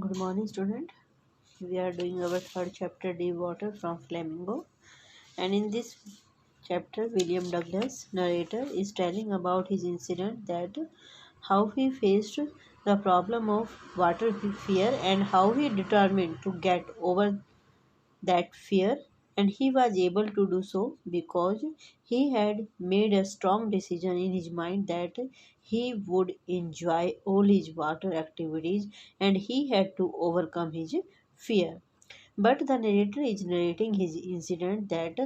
Good morning, student. We are doing our third chapter, Deep Water from Flamingo. And in this chapter, William Douglas, narrator, is telling about his incident that how he faced the problem of water fear and how he determined to get over that fear, and he was able to do so because he had made a strong decision in his mind that he would enjoy all his water activities and he had to overcome his fear. But the narrator is narrating his incident that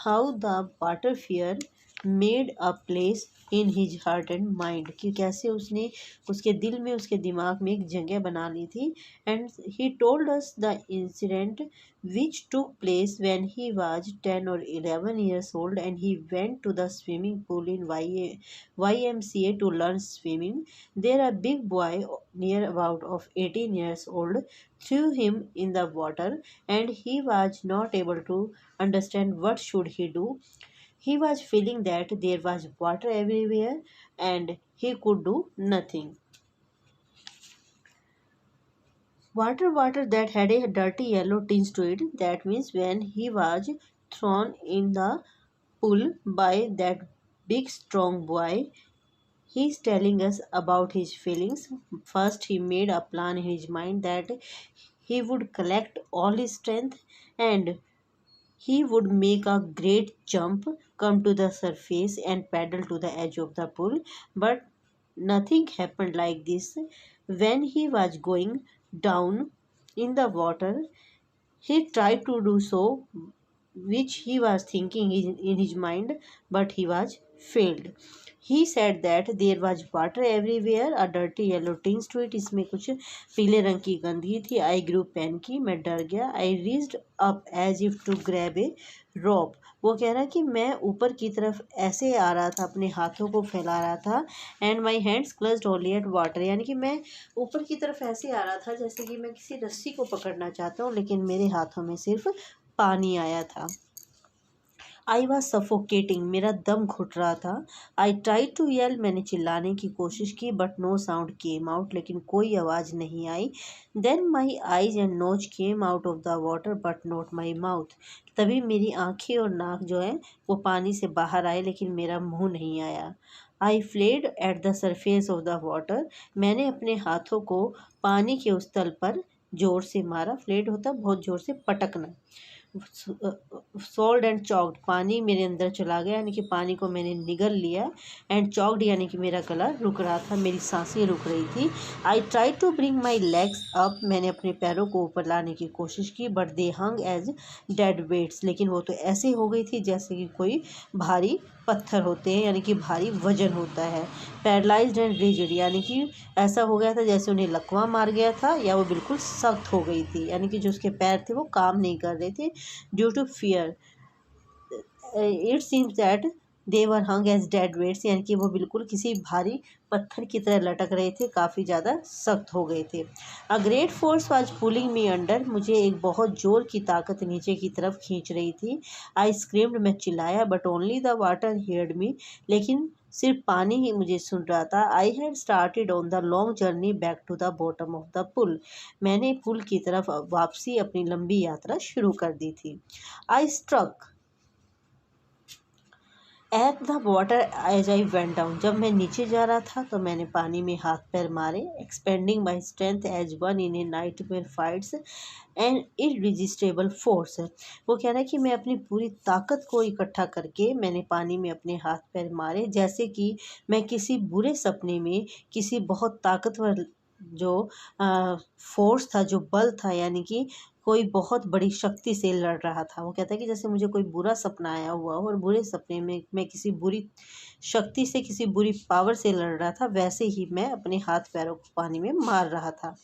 how the water fear made a place in his heart and mind, कि कैसे उसने उसके दिल में उसके दिमाग में एक जगह बना ली थी. And he told us the incident which took place when he was 10 or 11 years old and he went to the swimming pool in YMCA to learn swimming. There a big boy near about of 18 years old threw him in the water and he was not able to understand what should he do. He was feeling that there was water everywhere and he could do nothing. Water that had a dirty yellow tinge to it. That means when he was thrown in the pool by that big strong boy, he's telling us about his feelings. First, he made a plan in his mind that he would collect all his strength and he would make a great jump, come to the surface, and paddle to the edge of the pool. But nothing happened like this. When he was going down in the water, he tried to do so, which he was thinking in his mind, but he was failed. He said that there was water everywhere, a dirty yellow tinge to it. इसमें कुछ पीले रंग की गंदगी थी. I grew panicky, मैं डर गया. I reached up as if to grab a rope. वो कह रहा कि मैं ऊपर की तरफ ऐसे आ रहा था, अपने हाथों को फैला रहा था. And my hands clutched only at water, यानी कि मैं ऊपर की तरफ ऐसे आ रहा था जैसे कि मैं किसी रस्सी को पकड़ना चाहता हूँ, लेकिन मेरे हाथों में सिर्फ पानी आया था. आई वॉज सफोकेटिंग, मेरा दम घुट रहा था. आई ट्राई टू येल, मैंने चिल्लाने की कोशिश की, but no sound came out, लेकिन कोई आवाज़ नहीं आई. Then my eyes and nose came out of the water but not my mouth. तभी मेरी आंखें और नाक जो है वो पानी से बाहर आए, लेकिन मेरा मुंह नहीं आया. I flailed at the surface of the water, मैंने अपने हाथों को पानी के उस तल पर जोर से मारा. फ्लेड होता बहुत जोर से पटकना. सोल्ड एंड चॉक्ड, पानी मेरे अंदर चला गया, यानी कि पानी को मैंने निगल लिया. एंड चॉक्ड यानी कि मेरा गला रुक रहा था, मेरी सांसें रुक रही थी. I try to bring my legs up, मैंने अपने पैरों को ऊपर लाने की कोशिश की, but they hung as dead weights, लेकिन वो तो ऐसे हो गई थी जैसे कि कोई भारी पत्थर होते हैं, यानी कि भारी वजन होता है. पैरालाइज्ड एंड रिजिड, यानी कि ऐसा हो गया था जैसे उन्हें लकवा मार गया था, या वो बिल्कुल सख्त हो गई थी, यानी कि जो उसके पैर थे वो काम नहीं कर रहे थे due to fear. It seems that they were hung as dead weights, यानी कि वो बिल्कुल किसी भारी पत्थर की तरह लटक रहे थे, काफ़ी ज़्यादा सख्त हो गए थे. A great force was pulling me under, मुझे एक बहुत जोर की ताकत नीचे की तरफ खींच रही थी. आई स्क्रीम्ड, मैं चिल्लाया, but only the water heard me, लेकिन सिर्फ पानी ही मुझे सुन रहा था. I had started on the long journey back to the bottom of the pool, मैंने पुल की तरफ वापसी अपनी लंबी यात्रा शुरू कर दी थी. I struck at the water as I went down, जब मैं नीचे जा रहा था तो मैंने पानी में हाथ पैर मारे. Expending my strength as one in a nightmare fights and irresistible force. वो कह रहा है कि मैं अपनी पूरी ताकत को इकट्ठा करके मैंने पानी में अपने हाथ पैर मारे, जैसे कि मैं किसी बुरे सपने में किसी बहुत ताकतवर जो फोर्स था, जो बल था, यानी कि कोई बहुत बड़ी शक्ति से लड़ रहा था. वो कहता है कि जैसे मुझे कोई बुरा सपना आया हुआ हो और बुरे सपने में मैं किसी बुरी शक्ति से, किसी बुरी पावर से लड़ रहा था, वैसे ही मैं अपने हाथ पैरों को पानी में मार रहा था.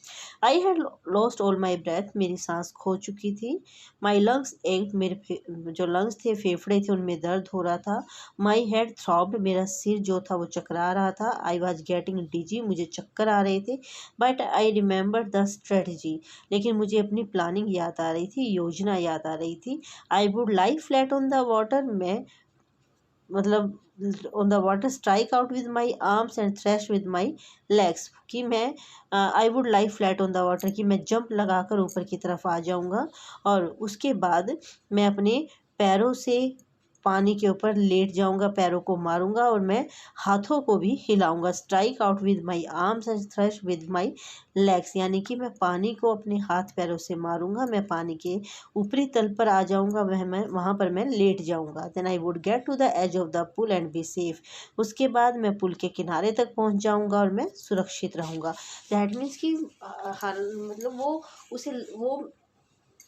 I had lost all my breath, मेरी सांस खो चुकी थी. माई लंग्स एक्ट, मेरे जो लंग्स थे, फेफड़े थे, उनमें दर्द हो रहा था. माई हेड थ्रॉब्ड, मेरा सिर जो था वो चकरा रहा था. आई वॉज गेटिंग डिजी, मुझे चक्कर आ रहे थे. But I remember the strategy, लेकिन मुझे अपनी प्लानिंग याद आ रही थी, योजना याद आ रही थी. I would lie flat on the water, मैं मतलब on the water, strike out with my arms and thrash with my legs, कि मैं I would lie flat on the water, कि मैं जंप लगाकर ऊपर की तरफ आ जाऊंगा और उसके बाद मैं अपने पैरों से पानी के ऊपर लेट जाऊंगा, पैरों को मारूंगा और मैं हाथों को भी हिलाऊंगा। Strike out with my arms and thrash with my legs, यानी कि मैं पानी को अपने हाथ पैरों से मारूंगा, मैं पानी के ऊपरी तल पर आ जाऊंगा, वह मैं वहां पर मैं लेट जाऊंगा। Then I would get to the edge of the pool and be safe, उसके बाद मैं पुल के किनारे तक पहुंच जाऊंगा और मैं सुरक्षित रहूंगा। दैट मीन्स कि हर मतलब वो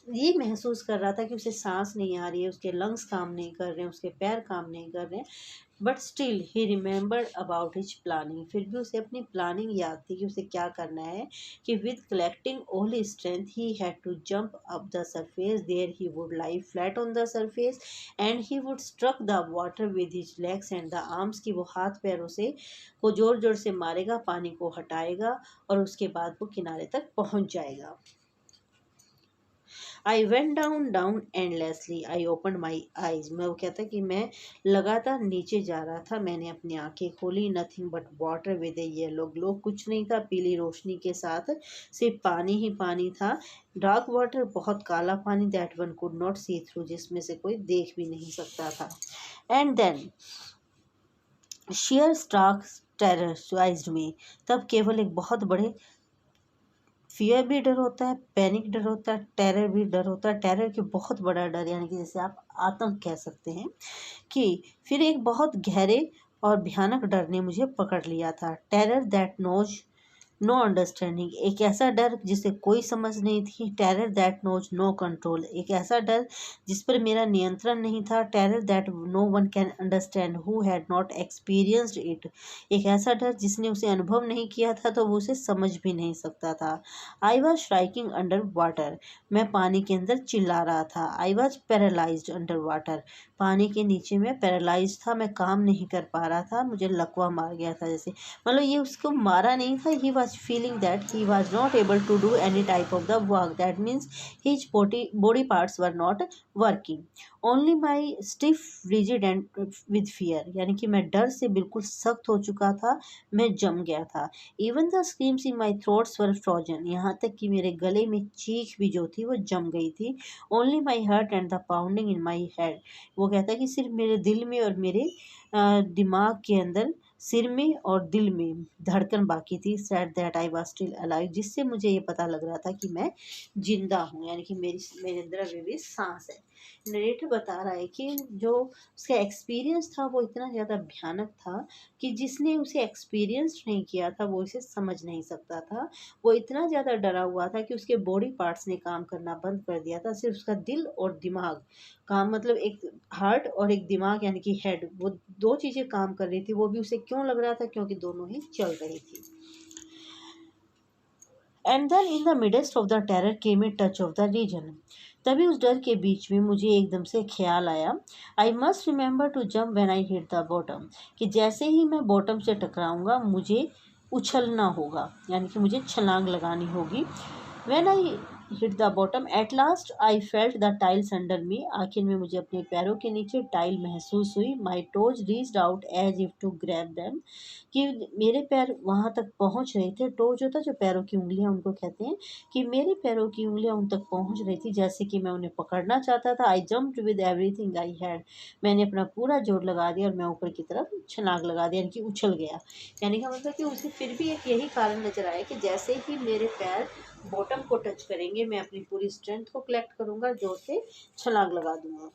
ये महसूस कर रहा था कि उसे सांस नहीं आ रही है, उसके लंग्स काम नहीं कर रहे हैं, उसके पैर काम नहीं कर रहे हैं, but still he remembered about his planning, फिर भी उसे अपनी प्लानिंग याद थी कि उसे क्या करना है, कि with collecting all his strength he had to jump up the surface, there he would lie flat on the surface and he would struck the water with his legs and the arms, की वो हाथ पैरों से को जोर जोर से मारेगा, पानी को हटाएगा और उसके बाद वो किनारे तक पहुंच जाएगा। आई went down down endlessly, I open my eyes, मैं वो कहता कि मैं लगातार नीचे जा रहा था, मैंने अपनी आंखें खोली, nothing but water with A yellow glow, कुछ नहीं था पीली रोशनी के साथ, सिर्फ पानी ही पानी था। डार्क वाटर, बहुत काला पानी, that one could not see through, जिसमें से कोई देख भी नहीं सकता था। And then sheer stark terrorized me, तब केवल एक बहुत बड़े फियर भी डर होता है, पैनिक डर होता है, टेरर भी डर होता है। टेरर की बहुत बड़ा डर, यानी कि जैसे आप आतंक कह सकते हैं, कि फिर एक बहुत गहरे और भयानक डर ने मुझे पकड़ लिया था। Terror that knows no understanding, एक ऐसा डर जिसे कोई समझ नहीं थी। Terror that knows no control, एक ऐसा डर जिस पर मेरा नियंत्रण नहीं था। Terror that no one can understand who had not experienced it, एक ऐसा डर जिसने उसे अनुभव नहीं किया था तो वो उसे समझ भी नहीं सकता था। आई वॉज श्राइकिंग अंडर वाटर, मैं पानी के अंदर चिल्ला रहा था। I was paralysed under water, पानी के नीचे मैं पैरालाइज था, मैं काम नहीं कर पा रहा था, मुझे लकवा मार गया था। जैसे मतलब ये उसको मारा नहीं था, he was feeling that he was not able to do any type of the work, that means his body parts were not working, only my stiff rigid and with fear, यानी कि मैं डर से बिल्कुल सख्त हो चुका था, मैं जम गया था। Even the screams in my throats were frozen, यहाँ तक कि मेरे गले में चीख भी जो थी वो जम गई थी। Only my heart and the pounding in my head, वो कहता है कि सिर्फ मेरे दिल में और मेरे दिमाग के अंदर, सिर में और दिल में धड़कन बाकी थी। Sad that I was still alive, जिससे मुझे ये पता लग रहा था कि मैं जिंदा हूँ, यानी कि मेरे अंदर अभी भी सांस है। नरेटर बता रहा है कि जो उसका एक्सपीरियंस था वो इतना ज़्यादा भयानक था कि जिसने उसे एक्सपीरियंस नहीं किया था वो इसे समझ नहीं सकता था। वो इतना ज़्यादा डरा हुआ था कि उसके बॉडी पार्ट्स ने काम करना बंद कर दिया था, सिर्फ उसका दिल और दिमाग काम, मतलब एक हार्ट और एक दिमाग यानी कि हेड, वो दो चीज़ें काम कर रही थी। वो भी उसे क्यों लग रहा था, क्योंकि दोनों ही चल रही थी। And then in the midst of the terror came a touch of the reason, तभी उस डर के बीच में मुझे एकदम से ख्याल आया, I must remember to jump when I hit the bottom, कि जैसे ही मैं बॉटम से टकराऊंगा मुझे उछलना होगा, यानी कि मुझे छलांग लगानी होगी। When I hit the bottom, at last I felt the tiles under me. आखिर में मुझे अपने पैरों के नीचे टाइल महसूस हुई। My toes reached out as if to grab them. कि मेरे पैर वहाँ तक पहुँच रहे थे। टोज होता है जो पैरों की उंगलियाँ, उनको कहते हैं, कि मेरे पैरों की उंगलियाँ उन तक पहुँच रही थी जैसे कि मैं उन्हें पकड़ना चाहता था। I jumped with everything I had. मैंने अपना पूरा जोर लगा दिया और मैं ऊपर की तरफ छलांग लगा दिया, यानी कि उछल गया। यानी कि मतलब कि उसे फिर भी एक यही कारण नजर आया कि जैसे ही मेरे पैर बॉटम को टच करेंगे मैं अपनी पूरी स्ट्रेंथ को कलेक्ट करूंगा, जोर से छलांग लगा दूंगा।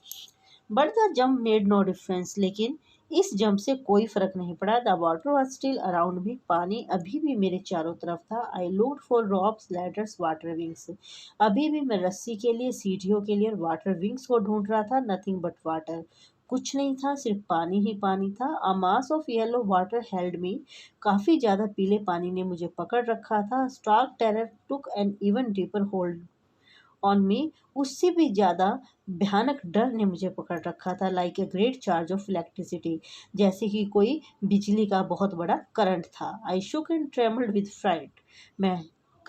But the jump made no difference, लेकिन इस जंप से कोई फर्क नहीं पड़ा। The water was still around me, पानी अभी भी मेरे चारों तरफ था। I looked for ropes, ladders, water wings, अभी भी मैं रस्सी के लिए, सीढ़ियों के लिए और वाटर विंग्स को ढूंढ रहा था। नथिंग बट वाटर, कुछ नहीं था, सिर्फ पानी ही पानी था। A mass of yellow water held me, काफ़ी ज़्यादा पीले पानी ने मुझे पकड़ रखा था। Stark terror took an even deeper hold on me, उससे भी ज़्यादा भयानक डर ने मुझे पकड़ रखा था। Like a great charge of electricity, जैसे कि कोई बिजली का बहुत बड़ा करंट था। आई शुक एंड ट्रेमल्ड विद फ्राइट, मैं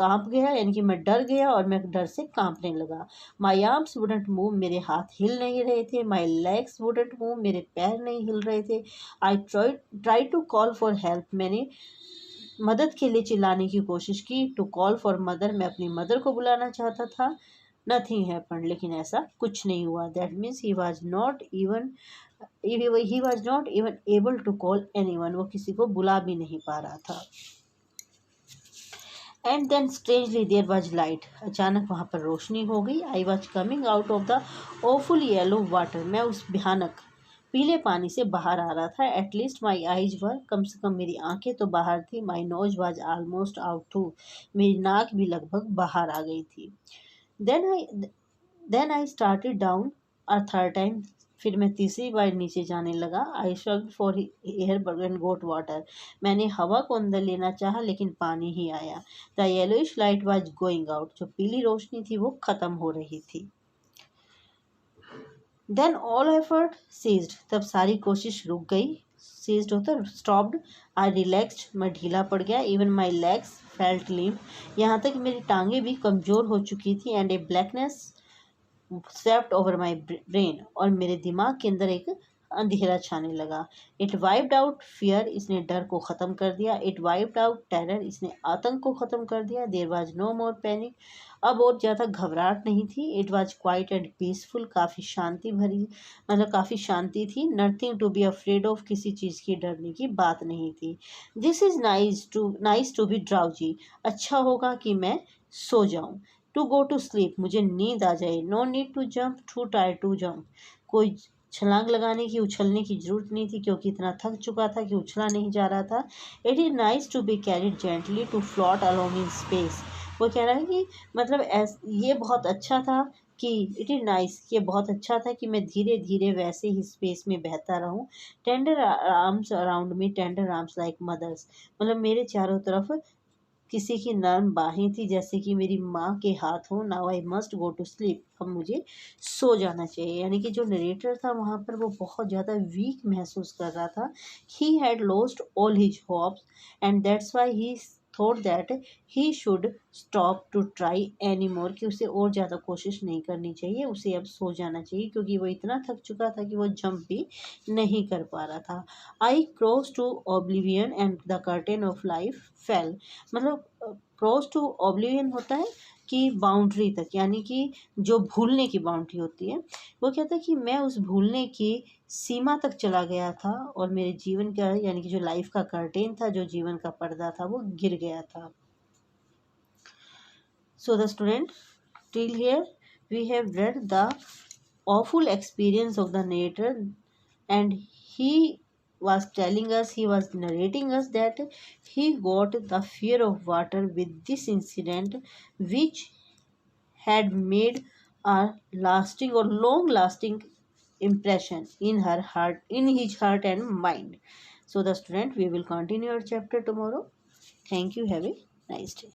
कांप गया, यानी कि मैं डर गया और मैं डर से कांपने लगा। माई आर्म्स वुडंट मूव, मेरे हाथ हिल नहीं रहे थे। माई लेग्स वुडंट मूव, मेरे पैर नहीं हिल रहे थे। I try to call for help, मैंने मदद के लिए चिल्लाने की कोशिश की। टू कॉल फॉर मदर, मैं अपनी मदर को बुलाना चाहता था। नथिंग हैपेंड, लेकिन ऐसा कुछ नहीं हुआ। That means he was not even able to call anyone, वो किसी को बुला भी नहीं पा रहा था। And then strangely there was light, अचानक वहाँ पर रोशनी हो गई। I was coming out of the awful yellow water, मैं उस भयानक पीले पानी से बाहर आ रहा था। एटलीस्ट माई आईज वर, कम से कम मेरी आंखें तो बाहर थी। My nose was almost out too, मेरी नाक भी लगभग बाहर आ गई थी। Then I then I started down a third time, फिर मैं तीसरी बार नीचे जाने लगा। I sucked for air and got water, मैंने हवा को अंदर लेना चाहा लेकिन पानी ही आया। The yellowish light was going out, जो पीली रोशनी थी वो खत्म हो रही थी। देन ऑल एफर्ट सीज्ड, तब सारी कोशिश रुक गई। सीज्ड होता है स्टॉप्ड। आई रिलैक्स्ड, मैं ढीला पड़ गया। Even my legs felt limp, यहाँ तक मेरी टांगें भी कमज़ोर हो चुकी थी। And A blackness swept over my brain, और मेरे दिमाग के अंदर एक अंधेरा छाने लगा। इट वाइप्ड आउट फियर, इसने डर को ख़त्म कर दिया। इट वाइप्ड आउट टेरर, इसने आतंक को ख़त्म कर दिया। There was no more panic, अब और ज़्यादा घबराहट नहीं थी। It was quiet and peaceful, काफ़ी शांति भरी, मतलब काफ़ी शांति थी। Nothing to be afraid of, किसी चीज़ की डरने की बात नहीं थी। This is nice to be drowsy, अच्छा होगा कि मैं सो जाऊँ। टू गो टू स्लीप, मुझे नींद आ जाए। No need to jump, too tired to jump, कोई छलांग लगाने की, उछलने की जरूरत नहीं थी क्योंकि इतना थक चुका था कि उछला नहीं जा रहा था। It is nice to be carried gently, to float along in space, वो कह रहा है कि मतलब ये बहुत अच्छा था कि इट इज़ नाइस, ये बहुत अच्छा था कि मैं धीरे धीरे वैसे ही स्पेस में बहता रहूं। Tender arms around me, tender arms like mothers, मतलब मेरे चारों तरफ किसी की नर्म बाहें थी जैसे कि मेरी माँ के हाथ हों। Now I must go to sleep, अब मुझे सो जाना चाहिए। यानी कि जो नरेटर था वहाँ पर वो बहुत ज़्यादा वीक महसूस कर रहा था। He had lost all his hopes and that's why he thought that he should stop to try any more, कि उसे और ज़्यादा कोशिश नहीं करनी चाहिए, उसे अब सो जाना चाहिए क्योंकि वो इतना थक चुका था कि वो जंप भी नहीं कर पा रहा था। I cross to oblivion and the curtain of life fell, मतलब क्रॉस टू ओब्लिवियन होता है कि बाउंड्री तक, यानी कि जो भूलने की बाउंड्री होती है। वो कहता है कि मैं उस भूलने की सीमा तक चला गया था और मेरे जीवन का, यानी कि जो लाइफ का कर्टेन था, जो जीवन का पर्दा था, वो गिर गया था। So the student, till here we have read the awful experience of the narrator, and he he was narrating us that he got the fear of water with this incident, which had made a lasting or long lasting impression in his heart and mind. So the student, we will continue our chapter tomorrow. Thank you, have a nice day.